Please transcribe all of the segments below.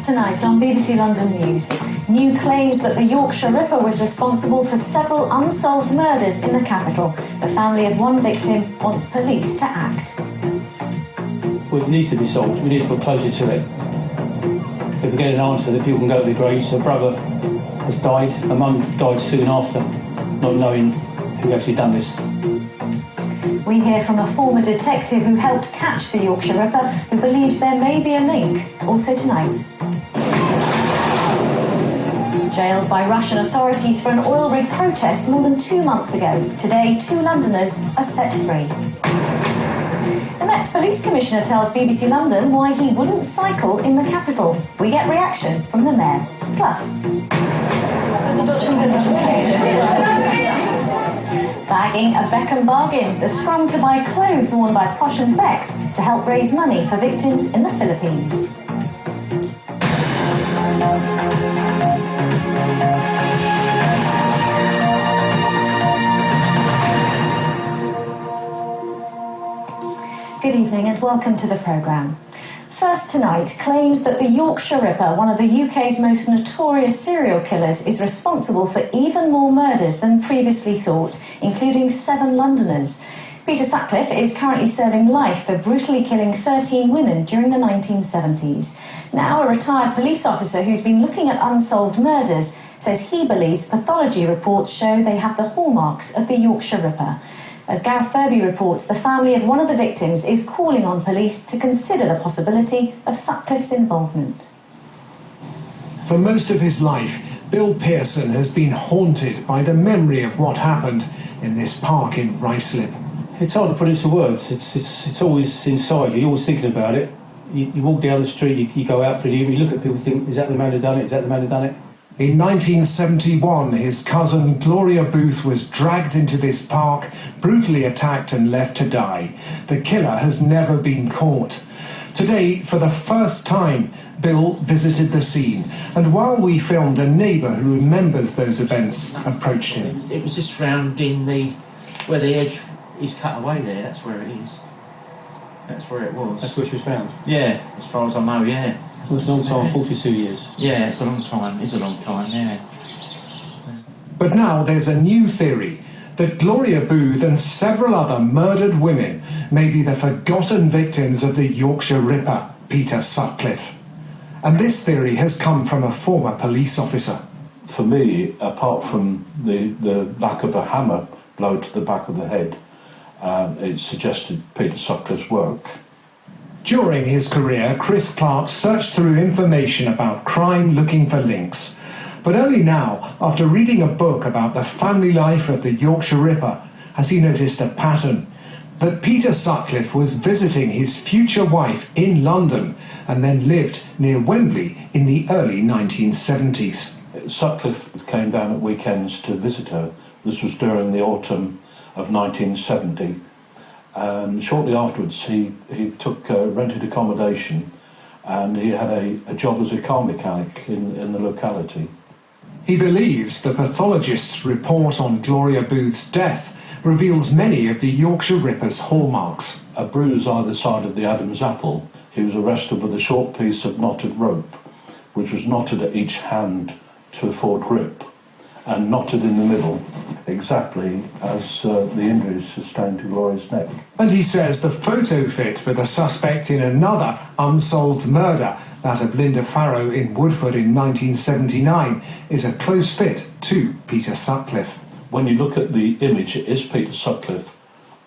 Tonight on BBC London News, new claims that the Yorkshire Ripper was responsible for several unsolved murders in the capital. The family of one victim wants police to act. Well, it needs to be solved. We need to put closure to it. If we get an answer, that people can go to their graves. Her brother has died. Her mum died soon after, not knowing who actually done this. We hear from a former detective who helped catch the Yorkshire Ripper, who believes there may be a link. Also tonight. Jailed by Russian authorities for an oil rig protest more than 2 months ago. Today, 2 Londoners are set free. The Met Police Commissioner tells BBC London why he wouldn't cycle in the capital. We get reaction from the Mayor. Plus... bagging a Beckham bargain, the scrum to buy clothes worn by Posh and Becks to help raise money for victims in the Philippines. Good evening and welcome to the programme. First tonight, claims that the Yorkshire Ripper, one of the UK's most notorious serial killers, is responsible for even more murders than previously thought, including 7 Londoners. Peter Sutcliffe is currently serving life for brutally killing 13 women during the 1970s. Now, a retired police officer who's been looking at unsolved murders says he believes pathology reports show they have the hallmarks of the Yorkshire Ripper. As Gareth Furby reports, the family of one of the victims is calling on police to consider the possibility of Sutcliffe's involvement. For most of his life, Bill Pearson has been haunted by the memory of what happened in this park in Ruislip. It's hard to put into words. It's always inside you. You're always thinking about it. You walk down the street, you go out for the evening, you look at people and think, is that the man who done it? Is that the man who done it? In 1971, his cousin Gloria Booth was dragged into this park, brutally attacked and left to die. The killer has never been caught. Today, for the first time, Bill visited the scene, and while we filmed, a neighbour who remembers those events approached him. It was just round in where the edge is cut away there, that's where it is. That's where it was. That's where she was found? Yeah, as far as I know, yeah. It was a long time, 42 years. Yeah, it's a long time. It's a long time, yeah. But now there's a new theory that Gloria Booth and several other murdered women may be the forgotten victims of the Yorkshire Ripper, Peter Sutcliffe. And this theory has come from a former police officer. For me, apart from the lack of a hammer blow to the back of the head, it suggested Peter Sutcliffe's work. During his career, Chris Clark searched through information about crime looking for links. But only now, after reading a book about the family life of the Yorkshire Ripper, has he noticed a pattern. That Peter Sutcliffe was visiting his future wife in London and then lived near Wembley in the early 1970s. Sutcliffe came down at weekends to visit her. This was during the autumn of 1970. And shortly afterwards, he took rented accommodation, and he had a job as a car mechanic in the locality. He believes the pathologist's report on Gloria Booth's death reveals many of the Yorkshire Ripper's hallmarks. A bruise either side of the Adam's apple. He was arrested with a short piece of knotted rope, which was knotted at each hand to afford grip, and knotted in the middle, exactly as the injuries sustained to Gloria's neck. And he says the photo fit for the suspect in another unsolved murder, that of Linda Farrow in Woodford in 1979, is a close fit to Peter Sutcliffe. When you look at the image, it is Peter Sutcliffe,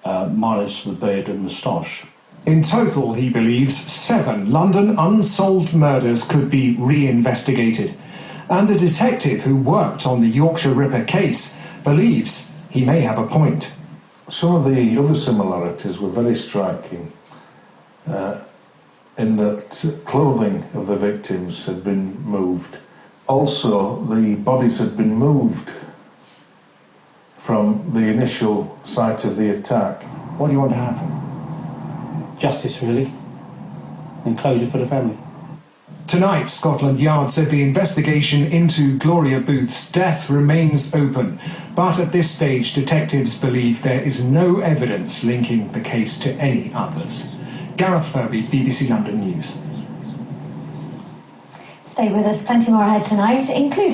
minus the beard and moustache. In total, he believes 7 London unsolved murders could be re-investigated. And a detective who worked on the Yorkshire Ripper case believes he may have a point. Some of the other similarities were very striking, in that clothing of the victims had been moved. Also, the bodies had been moved from the initial site of the attack. What do you want to happen? Justice, really, and closure for the family. Tonight, Scotland Yard said the investigation into Gloria Booth's death remains open, but at this stage detectives believe there is no evidence linking the case to any others. Gareth Furby, BBC London News. Stay with us, plenty more ahead tonight, including